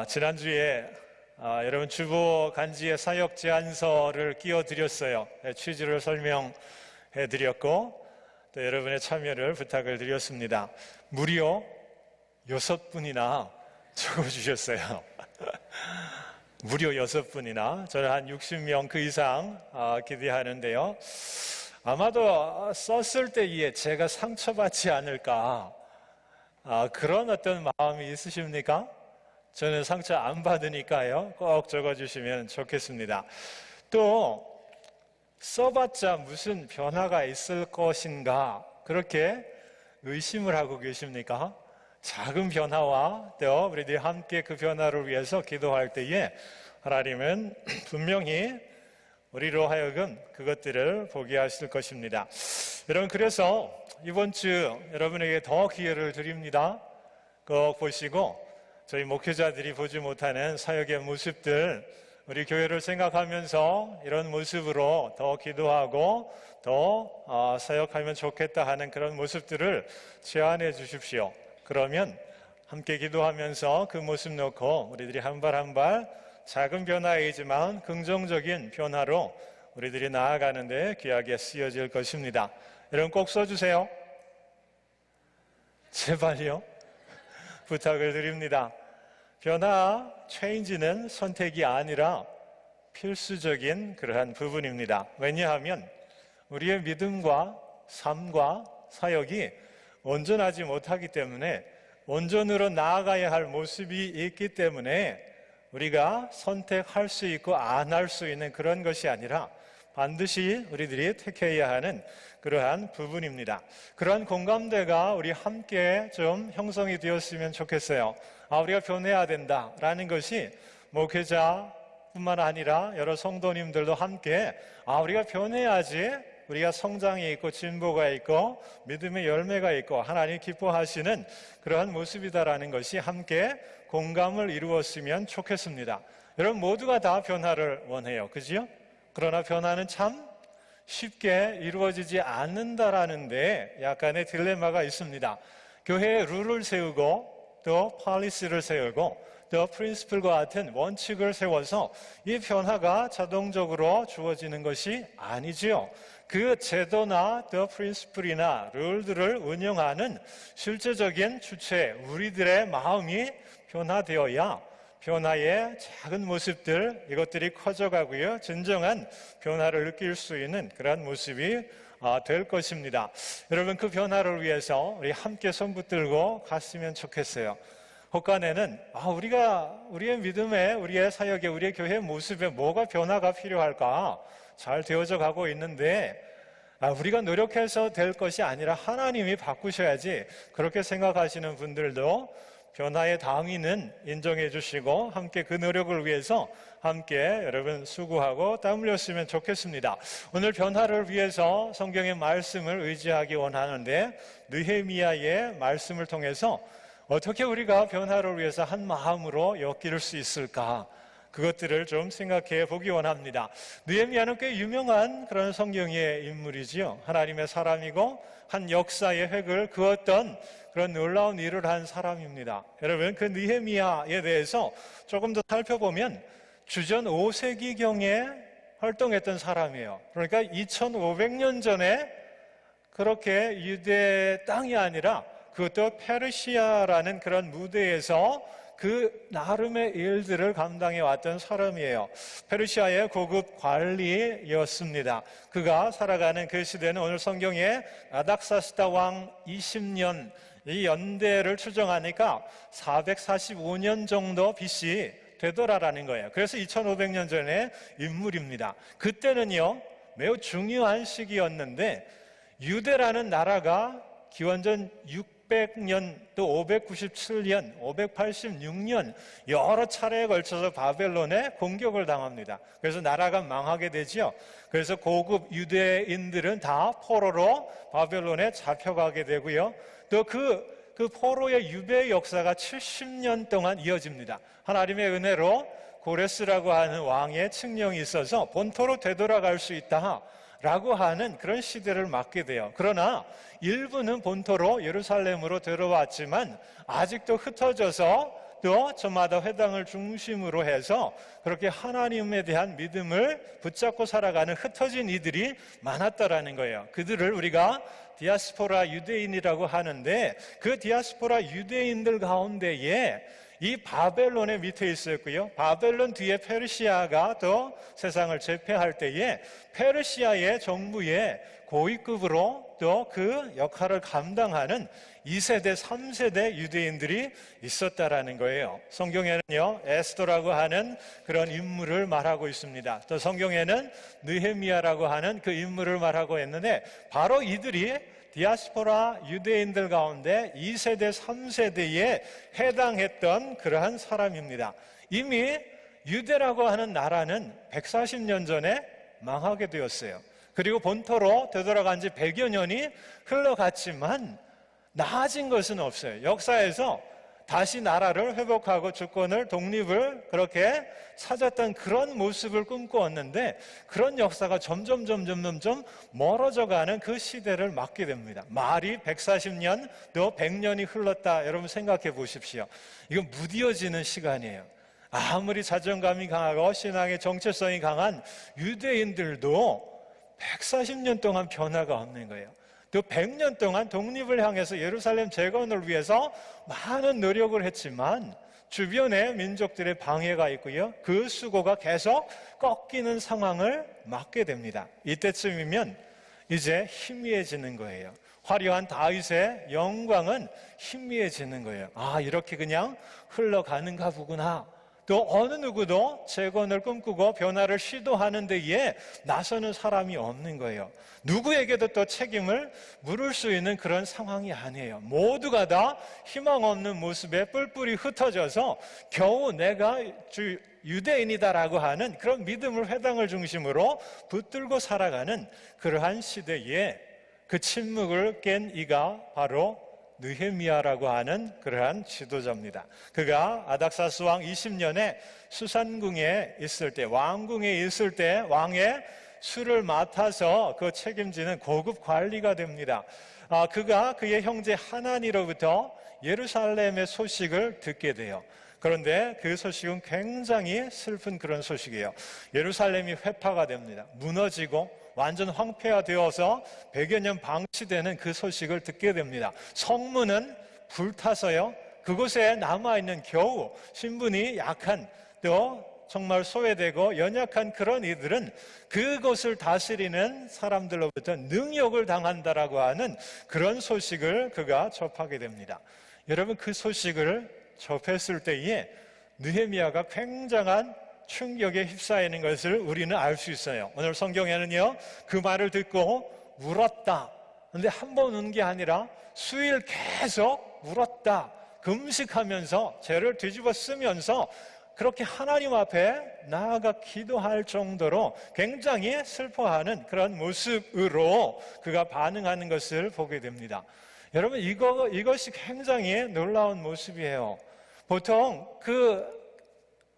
지난주에 여러분 주보 간지의 사역 제안서를 끼워드렸어요. 취지를 설명해 드렸고 또 여러분의 참여를 부탁을 드렸습니다. 무려 6분이나 적어주셨어요. 무려 6분이나. 저는 한 60명 그 이상 기대하는데요. 아마도 썼을 때에 제가 상처받지 않을까, 그런 어떤 마음이 있으십니까? 저는 상처 안 받으니까요. 꼭 적어주시면 좋겠습니다. 또 써봤자 무슨 변화가 있을 것인가, 그렇게 의심을 하고 계십니까? 작은 변화와 또 우리들이 함께 그 변화를 위해서 기도할 때에 하나님은 분명히 우리로 하여금 그것들을 보게 하실 것입니다. 여러분, 그래서 이번 주 여러분에게 더 기회를 드립니다. 꼭 보시고 저희 목회자들이 보지 못하는 사역의 모습들, 우리 교회를 생각하면서 이런 모습으로 더 기도하고 더 사역하면 좋겠다 하는 그런 모습들을 제안해 주십시오. 그러면 함께 기도하면서 그 모습 놓고 우리들이 한 발 한 발 작은 변화이지만 긍정적인 변화로 우리들이 나아가는데 귀하게 쓰여질 것입니다. 여러분 꼭 써주세요. 제발요. 부탁을 드립니다. 변화, 체인지는 선택이 아니라 필수적인 그러한 부분입니다. 왜냐하면 우리의 믿음과 삶과 사역이 온전하지 못하기 때문에 온전으로 나아가야 할 모습이 있기 때문에 우리가 선택할 수 있고 안 할 수 있는 그런 것이 아니라 반드시 우리들이 택해야 하는 그러한 부분입니다. 그러한 공감대가 우리 함께 좀 형성이 되었으면 좋겠어요. 우리가 변해야 된다라는 것이 목회자뿐만 아니라 여러 성도님들도 함께 우리가 변해야지 우리가 성장이 있고 진보가 있고 믿음의 열매가 있고 하나님 기뻐하시는 그러한 모습이다라는 것이 함께 공감을 이루었으면 좋겠습니다. 여러분 모두가 다 변화를 원해요. 그지요? 그러나 변화는 참 쉽게 이루어지지 않는다라는 데 약간의 딜레마가 있습니다. 교회에 룰을 세우고 또 폴리시를 세우고 또 프린시플과 같은 원칙을 세워서 이 변화가 자동적으로 주어지는 것이 아니지요. 그 제도나 또 프린시플이나 룰들을 운영하는 실제적인 주체, 우리들의 마음이 변화되어야 변화의 작은 모습들, 이것들이 커져가고요, 진정한 변화를 느낄 수 있는 그런 모습이 될 것입니다. 여러분, 그 변화를 위해서 우리 함께 손 붙들고 갔으면 좋겠어요. 혹간에는 우리의 믿음에, 우리의 사역에, 우리의 교회 모습에 뭐가 변화가 필요할까 잘 되어져 가고 있는데 우리가 노력해서 될 것이 아니라 하나님이 바꾸셔야지, 그렇게 생각하시는 분들도 변화의 당위는 인정해 주시고 함께 그 노력을 위해서 함께 여러분 수고하고 땀 흘렸으면 좋겠습니다. 오늘 변화를 위해서 성경의 말씀을 의지하기 원하는데 느헤미야의 말씀을 통해서 어떻게 우리가 변화를 위해서 한 마음으로 엮일 수 있을까, 그것들을 좀 생각해 보기 원합니다. 느헤미야는 꽤 유명한 그런 성경의 인물이지요. 하나님의 사람이고 한 역사의 획을 그었던 그런 놀라운 일을 한 사람입니다. 여러분, 그 느헤미야에 대해서 조금 더 살펴보면 주전 5세기경에 활동했던 사람이에요. 그러니까 2500년 전에 그렇게 유대 땅이 아니라 그것도 페르시아라는 그런 무대에서 그 나름의 일들을 감당해 왔던 사람이에요. 페르시아의 고급 관리였습니다. 그가 살아가는 그 시대는 오늘 성경에 아닥사스다 왕 20년 이 연대를 추정하니까 445년 정도 BC 되더라라는 거예요. 그래서 2500년 전의 인물입니다. 그때는요 매우 중요한 시기였는데 유대라는 나라가 기원전 600년 또 597년, 586년 여러 차례에 걸쳐서 바벨론에 공격을 당합니다. 그래서 나라가 망하게 되죠. 그래서 고급 유대인들은 다 포로로 바벨론에 잡혀가게 되고요. 또 그 포로의 유배 역사가 70년 동안 이어집니다. 하나님의 은혜로 고레스라고 하는 왕의 칙령이 있어서 본토로 되돌아갈 수 있다 라고 하는 그런 시대를 맞게 돼요. 그러나 일부는 본토로 예루살렘으로 들어왔지만 아직도 흩어져서 또 저마다 회당을 중심으로 해서 그렇게 하나님에 대한 믿음을 붙잡고 살아가는 흩어진 이들이 많았다라는 거예요. 그들을 우리가 디아스포라 유대인이라고 하는데, 그 디아스포라 유대인들 가운데에 이 바벨론의 밑에 있었고요, 바벨론 뒤에 페르시아가 또 세상을 제패할 때에 페르시아의 정부의 고위급으로 또 그 역할을 감당하는 2세대, 3세대 유대인들이 있었다라는 거예요. 성경에는요, 에스더라고 하는 그런 인물을 말하고 있습니다. 또 성경에는 느헤미야라고 하는 그 인물을 말하고 있는데, 바로 이들이 디아스포라 유대인들 가운데 2세대, 3세대에 해당했던 그러한 사람입니다. 이미 유대라고 하는 나라는 140년 전에 망하게 되었어요. 그리고 본토로 되돌아간 지 100여 년이 흘러갔지만 나아진 것은 없어요. 역사에서 다시 나라를 회복하고 주권을, 독립을 그렇게 찾았던 그런 모습을 꿈꾸었는데, 그런 역사가 점점 멀어져가는 그 시대를 맞게 됩니다. 말이 140년, 또 100년이 흘렀다. 여러분 생각해 보십시오. 이건 무뎌지는 시간이에요. 아무리 자존감이 강하고 신앙의 정체성이 강한 유대인들도 140년 동안 변화가 없는 거예요. 또 100년 동안 독립을 향해서 예루살렘 재건을 위해서 많은 노력을 했지만 주변에 민족들의 방해가 있고요, 그 수고가 계속 꺾이는 상황을 맞게 됩니다. 이때쯤이면 이제 희미해지는 거예요. 화려한 다윗의 영광은 희미해지는 거예요. 아, 이렇게 그냥 흘러가는가 보구나. 또 어느 누구도 재건을 꿈꾸고 변화를 시도하는 데에 나서는 사람이 없는 거예요. 누구에게도 또 책임을 물을 수 있는 그런 상황이 아니에요. 모두가 다 희망 없는 모습에 뿔뿔이 흩어져서 겨우 내가 유대인이다라고 하는 그런 믿음을 회당을 중심으로 붙들고 살아가는 그러한 시대에 그 침묵을 깬 이가 바로 느헤미야라고 하는 그러한 지도자입니다. 그가 아닥사스 왕 20년에 수산궁에 있을 때, 왕궁에 있을 때 왕의 수를 맡아서 그 책임지는 고급 관리가 됩니다. 그가 그의 형제 하나니로부터 예루살렘의 소식을 듣게 돼요. 그런데 그 소식은 굉장히 슬픈 그런 소식이에요. 예루살렘이 회파가 됩니다. 무너지고 완전 황폐화되어서 100여 년 방치되는 그 소식을 듣게 됩니다. 성문은 불타서요, 그곳에 남아있는 겨우 신분이 약한, 또 정말 소외되고 연약한 그런 이들은 그곳을 다스리는 사람들로부터 능욕을 당한다라고 하는 그런 소식을 그가 접하게 됩니다. 여러분, 그 소식을 접했을 때에 느헤미야가 굉장한 충격에 휩싸이는 것을 우리는 알 수 있어요. 오늘 성경에는요, 그 말을 듣고 울었다. 그런데 한 번 운 게 아니라 수일 계속 울었다. 금식하면서 죄를 뒤집어 쓰면서 그렇게 하나님 앞에 나아가 기도할 정도로 굉장히 슬퍼하는 그런 모습으로 그가 반응하는 것을 보게 됩니다. 여러분, 이것이 굉장히 놀라운 모습이에요. 보통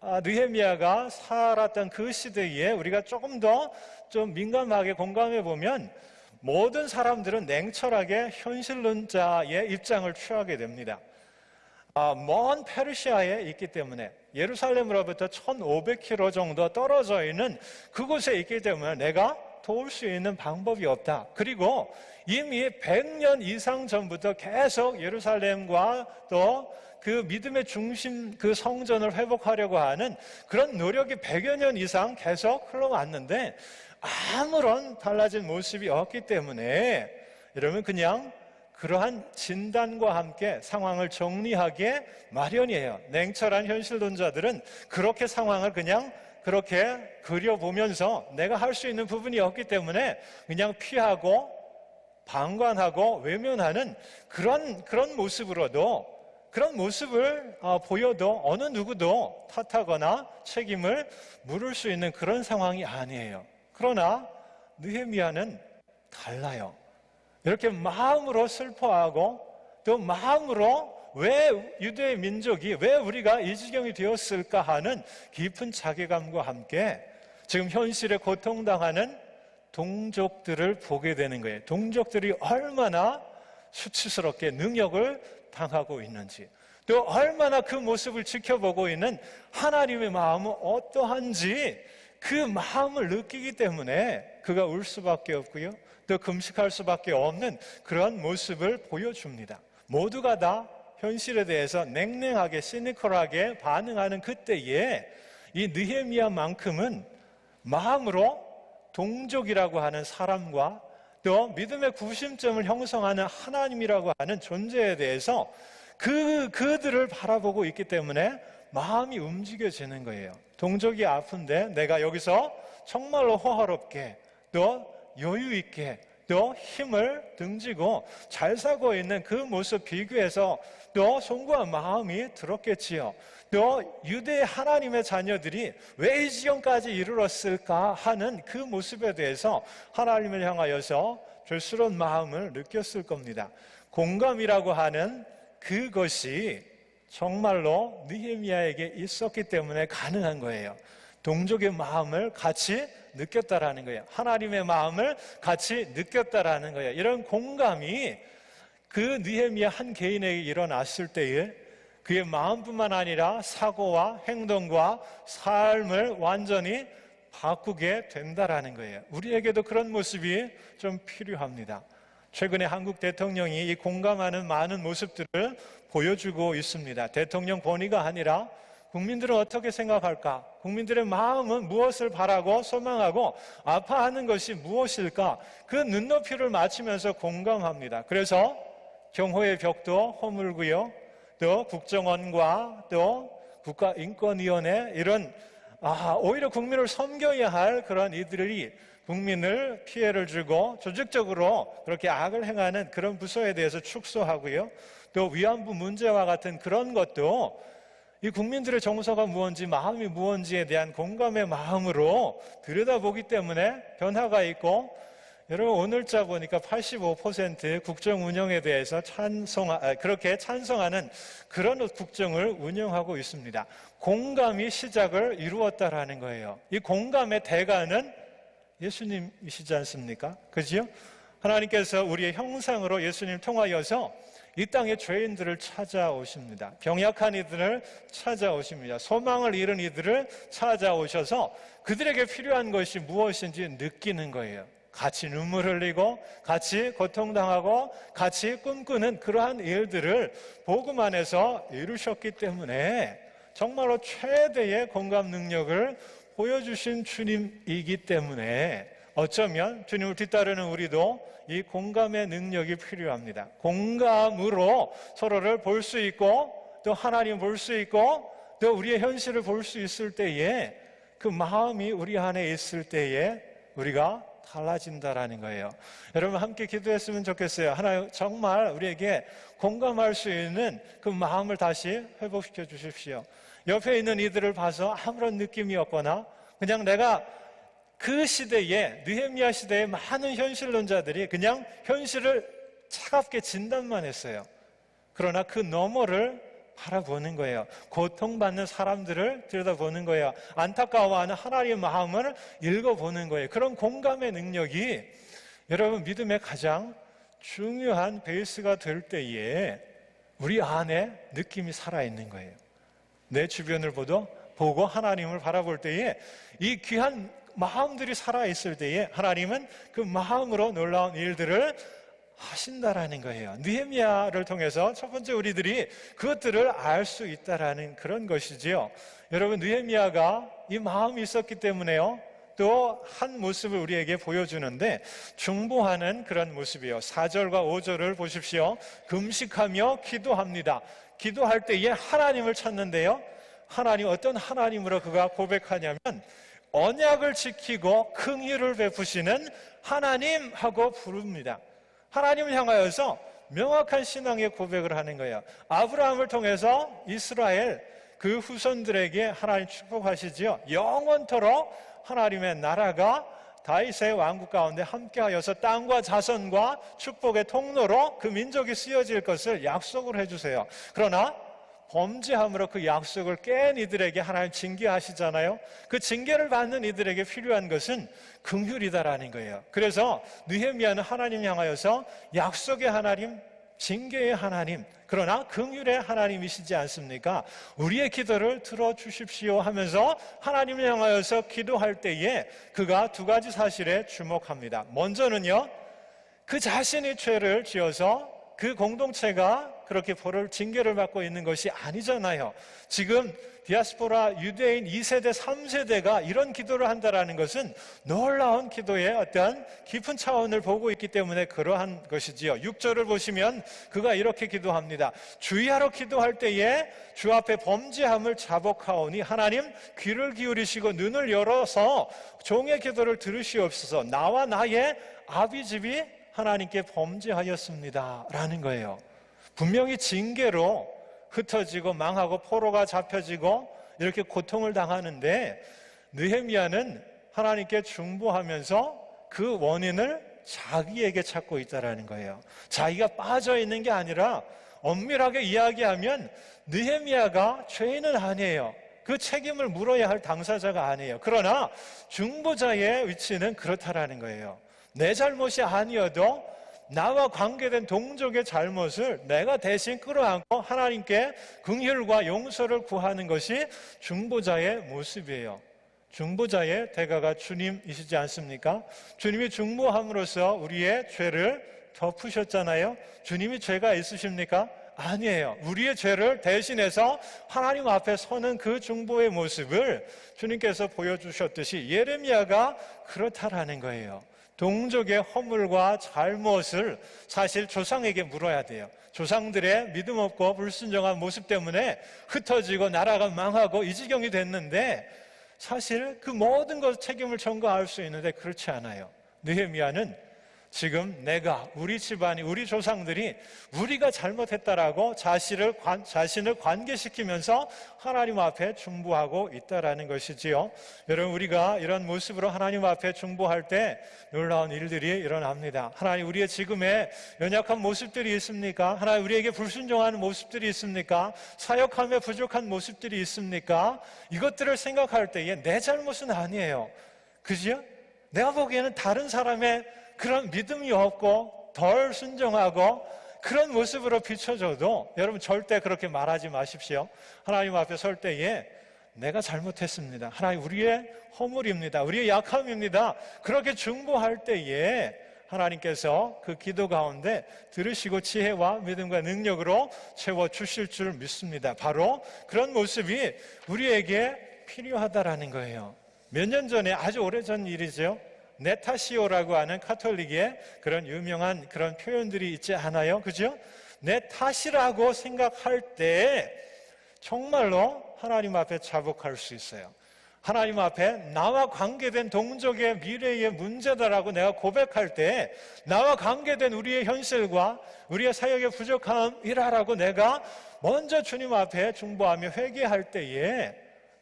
느헤미야가 살았던 그 시대에 우리가 조금 더 좀 민감하게 공감해 보면 모든 사람들은 냉철하게 현실론자의 입장을 취하게 됩니다. 먼 페르시아에 있기 때문에, 예루살렘으로부터 1500km 정도 떨어져 있는 그곳에 있기 때문에 내가 도울 수 있는 방법이 없다. 그리고 이미 100년 이상 전부터 계속 예루살렘과 또 그 믿음의 중심, 그 성전을 회복하려고 하는 그런 노력이 100여 년 이상 계속 흘러왔는데 아무런 달라진 모습이 없기 때문에 여러분, 그냥 그러한 진단과 함께 상황을 정리하기에 마련이에요. 냉철한 현실론자들은 그렇게 상황을 그냥 그렇게 그려보면서 내가 할 수 있는 부분이 없기 때문에 그냥 피하고 방관하고 외면하는 그런 모습으로도, 그런 모습을 보여도 어느 누구도 탓하거나 책임을 물을 수 있는 그런 상황이 아니에요. 그러나 느헤미야는 달라요. 이렇게 마음으로 슬퍼하고 또 마음으로 왜 유대의 민족이, 왜 우리가 이 지경이 되었을까 하는 깊은 자괴감과 함께 지금 현실에 고통당하는 동족들을 보게 되는 거예요. 동족들이 얼마나 수치스럽게 능욕을 당하고 있는지, 또 얼마나 그 모습을 지켜보고 있는 하나님의 마음은 어떠한지 그 마음을 느끼기 때문에 그가 울 수밖에 없고요, 또 금식할 수밖에 없는 그런 모습을 보여줍니다. 모두가 다 현실에 대해서 냉랭하게 시니컬하게 반응하는 그때에 이 느헤미야만큼은 마음으로 동족이라고 하는 사람과 또 믿음의 구심점을 형성하는 하나님이라고 하는 존재에 대해서 그들을 바라보고 있기 때문에 마음이 움직여지는 거예요. 동족이 아픈데 내가 여기서 정말로 호화롭게 또 여유 있게 또 힘을 등지고 잘 살고 있는 그 모습 비교해서 또 송구한 마음이 들었겠지요. 또 유대 하나님의 자녀들이 왜 이 지경까지 이르렀을까 하는 그 모습에 대해서 하나님을 향하여서 죄스러운 마음을 느꼈을 겁니다. 공감이라고 하는 그것이 정말로 느헤미야에게 있었기 때문에 가능한 거예요. 동족의 마음을 같이 느꼈다라는 거예요. 하나님의 마음을 같이 느꼈다라는 거예요. 이런 공감이 그 느헤미야 한 개인에게 일어났을 때에 그의 마음뿐만 아니라 사고와 행동과 삶을 완전히 바꾸게 된다라는 거예요. 우리에게도 그런 모습이 좀 필요합니다. 최근에 한국 대통령이 이 공감하는 많은 모습들을 보여주고 있습니다. 대통령 본의가 아니라 국민들은 어떻게 생각할까? 국민들의 마음은 무엇을 바라고 소망하고 아파하는 것이 무엇일까? 그 눈높이를 맞추면서 공감합니다. 그래서 경호의 벽도 허물고요, 또 국정원과 또 국가인권위원회 이런 오히려 국민을 섬겨야 할 그런 이들이 국민을 피해를 주고 조직적으로 그렇게 악을 행하는 그런 부서에 대해서 축소하고요, 또 위안부 문제와 같은 그런 것도 이 국민들의 정서가 무엇인지 마음이 무엇인지에 대한 공감의 마음으로 들여다보기 때문에 변화가 있고, 여러분 오늘자 보니까 85% 국정 운영에 대해서 그렇게 찬성하는 그런 국정을 운영하고 있습니다. 공감이 시작을 이루었다라는 거예요. 이 공감의 대가는 예수님이시지 않습니까? 그죠? 하나님께서 우리의 형상으로 예수님 통하여서 이 땅의 죄인들을 찾아오십니다. 병약한 이들을 찾아오십니다. 소망을 잃은 이들을 찾아오셔서 그들에게 필요한 것이 무엇인지 느끼는 거예요. 같이 눈물 흘리고 같이 고통당하고 같이 꿈꾸는 그러한 일들을 복음 안에서 이루셨기 때문에 정말로 최대의 공감 능력을 보여주신 주님이기 때문에 어쩌면 주님을 뒤따르는 우리도 이 공감의 능력이 필요합니다. 공감으로 서로를 볼 수 있고 또 하나님 볼 수 있고 또 우리의 현실을 볼 수 있을 때에 그 마음이 우리 안에 있을 때에 우리가 달라진다라는 거예요. 여러분 함께 기도했으면 좋겠어요. 하나님 정말 우리에게 공감할 수 있는 그 마음을 다시 회복시켜 주십시오. 옆에 있는 이들을 봐서 아무런 느낌이 없거나 그냥 내가 그 시대에 느헤미야 시대의 많은 현실론자들이 그냥 현실을 차갑게 진단만 했어요. 그러나 그 너머를 바라보는 거예요. 고통받는 사람들을 들여다보는 거예요. 안타까워하는 하나님의 마음을 읽어보는 거예요. 그런 공감의 능력이 여러분 믿음의 가장 중요한 베이스가 될 때에 우리 안에 느낌이 살아있는 거예요. 내 주변을 보고 하나님을 바라볼 때에 이 귀한 마음들이 살아있을 때에 하나님은 그 마음으로 놀라운 일들을 하신다라는 거예요. 느헤미야를 통해서 첫 번째 우리들이 그것들을 알 수 있다라는 그런 것이지요. 여러분 느헤미야가 이 마음이 있었기 때문에요, 또 한 모습을 우리에게 보여주는데 중보하는 그런 모습이에요. 4절과 5절을 보십시오. 금식하며 기도합니다. 기도할 때에 하나님을 찾는데요, 하나님 어떤 하나님으로 그가 고백하냐면 언약을 지키고 긍휼을 베푸시는 하나님 하고 부릅니다. 하나님을 향하여서 명확한 신앙의 고백을 하는 거예요. 아브라함을 통해서 이스라엘 그 후손들에게 하나님 축복하시지요. 영원토록 하나님의 나라가 다윗의 왕국 가운데 함께하여서 땅과 자손과 축복의 통로로 그 민족이 쓰여질 것을 약속을 해주세요. 그러나 범죄함으로 그 약속을 깬 이들에게 하나님 징계하시잖아요. 그 징계를 받는 이들에게 필요한 것은 긍휼이다라는 거예요. 그래서 느헤미야는 하나님 향하여서 약속의 하나님, 징계의 하나님, 그러나 긍휼의 하나님이시지 않습니까? 우리의 기도를 들어주십시오 하면서 하나님을 향하여서 기도할 때에 그가 두 가지 사실에 주목합니다. 먼저는요, 그 자신이 죄를 지어서 그 공동체가 그렇게 징계를 받고 있는 것이 아니잖아요. 지금 디아스포라 유대인 2세대, 3세대가 이런 기도를 한다는 것은 놀라운 기도의 어떤 깊은 차원을 보고 있기 때문에 그러한 것이지요. 6절을 보시면 그가 이렇게 기도합니다. 주의하러 기도할 때에 주 앞에 범죄함을 자복하오니 하나님 귀를 기울이시고 눈을 열어서 종의 기도를 들으시옵소서. 나와 나의 아비집이 하나님께 범죄하였습니다 라는 거예요. 분명히 징계로 흩어지고 망하고 포로가 잡혀지고 이렇게 고통을 당하는데 느헤미야는 하나님께 중보하면서 그 원인을 자기에게 찾고 있다는 거예요. 자기가 빠져 있는 게 아니라 엄밀하게 이야기하면 느헤미야가 죄인은 아니에요. 그 책임을 물어야 할 당사자가 아니에요. 그러나 중보자의 위치는 그렇다라는 거예요. 내 잘못이 아니어도 나와 관계된 동족의 잘못을 내가 대신 끌어안고 하나님께 긍휼과 용서를 구하는 것이 중보자의 모습이에요. 중보자의 대가가 주님이시지 않습니까? 주님이 중보함으로써 우리의 죄를 덮으셨잖아요. 주님이 죄가 있으십니까? 아니에요. 우리의 죄를 대신해서 하나님 앞에 서는 그 중보의 모습을 주님께서 보여주셨듯이 예레미야가 그렇다라는 거예요. 동족의 허물과 잘못을 사실 조상에게 물어야 돼요. 조상들의 믿음 없고 불순종한 모습 때문에 흩어지고 나라가 망하고 이 지경이 됐는데 사실 그 모든 것 책임을 전가할 수 있는데 그렇지 않아요. 느헤미야는 지금 내가, 우리 집안이, 우리 조상들이 우리가 잘못했다라고 자신을 관계시키면서 하나님 앞에 중보하고 있다라는 것이지요. 여러분, 우리가 이런 모습으로 하나님 앞에 중보할 때 놀라운 일들이 일어납니다. 하나님, 우리의 지금의 연약한 모습들이 있습니까? 하나님, 우리에게 불순종하는 모습들이 있습니까? 사역함에 부족한 모습들이 있습니까? 이것들을 생각할 때에 내 잘못은 아니에요. 그죠? 내가 보기에는 다른 사람의 그런 믿음이 없고 덜 순종하고 그런 모습으로 비춰져도 여러분 절대 그렇게 말하지 마십시오. 하나님 앞에 설 때에 내가 잘못했습니다. 하나님, 우리의 허물입니다. 우리의 약함입니다. 그렇게 중보할 때에 하나님께서 그 기도 가운데 들으시고 지혜와 믿음과 능력으로 채워주실 줄 믿습니다. 바로 그런 모습이 우리에게 필요하다라는 거예요. 몇 년 전에, 아주 오래전 일이죠. 네타시오라고 하는 카톨릭의 그런 유명한 그런 표현들이 있지 않아요? 그죠? 내 탓이라고 생각할 때 정말로 하나님 앞에 자복할 수 있어요. 하나님 앞에 나와 관계된 동족의 미래의 문제다라고 내가 고백할 때 나와 관계된 우리의 현실과 우리의 사역의 부족함이라고 내가 먼저 주님 앞에 중보하며 회개할 때에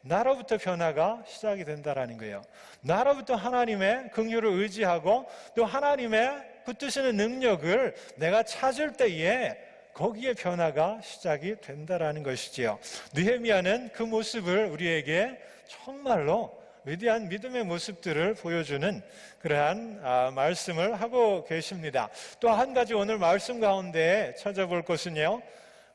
나로부터 변화가 시작이 된다라는 거예요. 나로부터 하나님의 긍휼을 의지하고 또 하나님의 붙드시는 능력을 내가 찾을 때에 거기에 변화가 시작이 된다라는 것이지요. 느헤미야는 그 모습을 우리에게 정말로 위대한 믿음의 모습들을 보여주는 그러한 말씀을 하고 계십니다. 또 한 가지 오늘 말씀 가운데 찾아볼 것은요,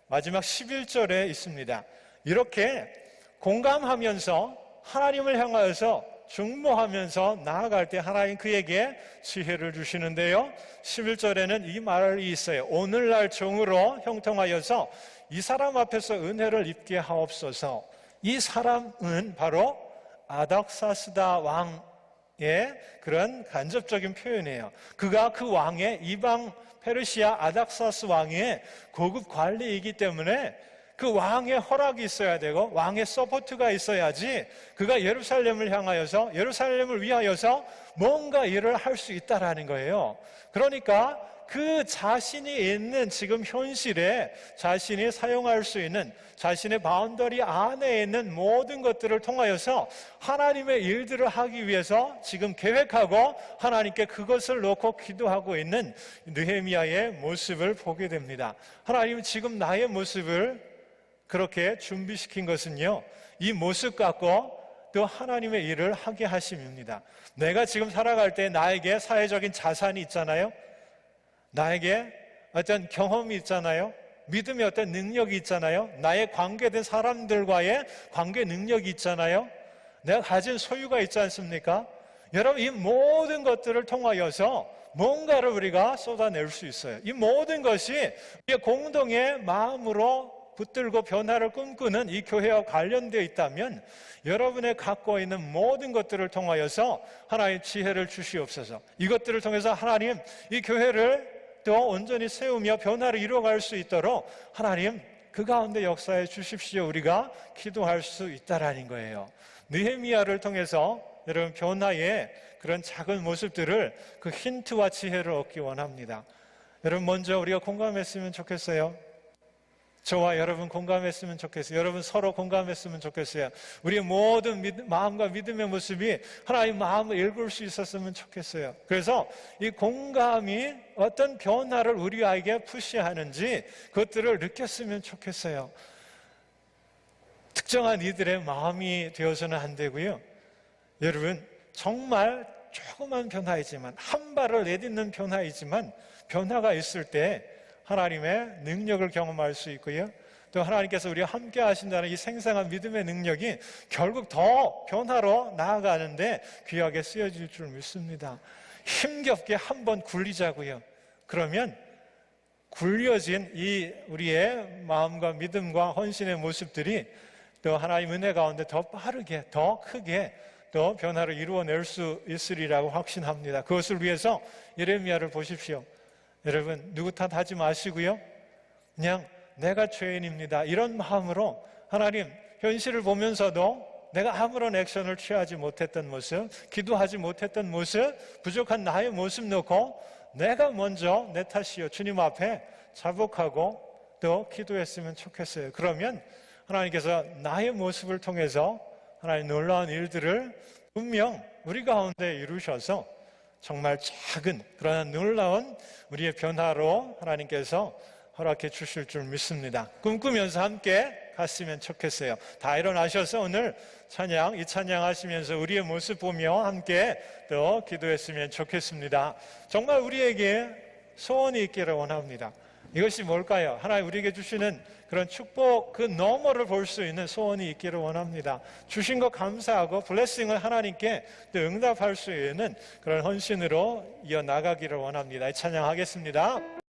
마지막 11절에 있습니다. 이렇게 공감하면서 하나님을 향하여서 중보하면서 나아갈 때 하나님 그에게 지혜를 주시는데요, 11절에는 이 말이 있어요. 오늘날 종으로 형통하여서 이 사람 앞에서 은혜를 입게 하옵소서. 이 사람은 바로 아닥사스다 왕의 그런 간접적인 표현이에요. 그가 그 왕의 이방 페르시아 아닥사스 왕의 고급 관리이기 때문에 그 왕의 허락이 있어야 되고 왕의 서포트가 있어야지 그가 예루살렘을 향하여서 예루살렘을 위하여서 뭔가 일을 할 수 있다라는 거예요. 그러니까 그 자신이 있는 지금 현실에 자신이 사용할 수 있는 자신의 바운더리 안에 있는 모든 것들을 통하여서 하나님의 일들을 하기 위해서 지금 계획하고 하나님께 그것을 놓고 기도하고 있는 느헤미야의 모습을 보게 됩니다. 하나님은 지금 나의 모습을 그렇게 준비시킨 것은요, 이 모습 갖고 또 하나님의 일을 하게 하심입니다. 내가 지금 살아갈 때 나에게 사회적인 자산이 있잖아요. 나에게 어떤 경험이 있잖아요. 믿음의 어떤 능력이 있잖아요. 나의 관계된 사람들과의 관계 능력이 있잖아요. 내가 가진 소유가 있지 않습니까? 여러분, 이 모든 것들을 통하여서 뭔가를 우리가 쏟아낼 수 있어요. 이 모든 것이 우리의 공동의 마음으로 붙들고 변화를 꿈꾸는 이 교회와 관련되어 있다면 여러분의 갖고 있는 모든 것들을 통하여서 하나님 지혜를 주시옵소서. 이것들을 통해서 하나님 이 교회를 또 온전히 세우며 변화를 이루어갈 수 있도록 하나님 그 가운데 역사해 주십시오. 우리가 기도할 수 있다라는 거예요. 느헤미야를 통해서 여러분 변화의 그런 작은 모습들을 그 힌트와 지혜를 얻기 원합니다. 여러분 먼저 우리가 공감했으면 좋겠어요. 저와 여러분 공감했으면 좋겠어요. 여러분 서로 공감했으면 좋겠어요. 우리의 모든 마음과 믿음의 모습이 하나님 마음을 읽을 수 있었으면 좋겠어요. 그래서 이 공감이 어떤 변화를 우리에게 푸시하는지 그것들을 느꼈으면 좋겠어요. 특정한 이들의 마음이 되어서는 안 되고요. 여러분 정말 조그만 변화이지만 한 발을 내딛는 변화이지만 변화가 있을 때 하나님의 능력을 경험할 수 있고요. 또 하나님께서 우리와 함께 하신다는 이 생생한 믿음의 능력이 결국 더 변화로 나아가는데 귀하게 쓰여질 줄 믿습니다. 힘겹게 한번 굴리자고요. 그러면 굴려진 이 우리의 마음과 믿음과 헌신의 모습들이 또 하나님 은혜 가운데 더 빠르게 더 크게 또 변화를 이루어낼 수 있으리라고 확신합니다. 그것을 위해서 예레미야를 보십시오. 여러분 누구 탓하지 마시고요. 그냥 내가 죄인입니다. 이런 마음으로 하나님 현실을 보면서도 내가 아무런 액션을 취하지 못했던 모습, 기도하지 못했던 모습, 부족한 나의 모습 놓고 내가 먼저 내 탓이요 주님 앞에 자복하고 또 기도했으면 좋겠어요. 그러면 하나님께서 나의 모습을 통해서 하나님 놀라운 일들을 분명 우리 가운데 이루셔서 정말 작은 그러나 놀라운 우리의 변화로 하나님께서 허락해 주실 줄 믿습니다. 꿈꾸면서 함께 갔으면 좋겠어요. 다 일어나셔서 오늘 찬양, 이 찬양 하시면서 우리의 모습 보며 함께 또 기도했으면 좋겠습니다. 정말 우리에게 소원이 있기를 원합니다. 이것이 뭘까요? 하나님 우리에게 주시는 그런 축복 그 너머를 볼 수 있는 소원이 있기를 원합니다. 주신 것 감사하고 블레싱을 하나님께 또 응답할 수 있는 그런 헌신으로 이어나가기를 원합니다. 찬양하겠습니다.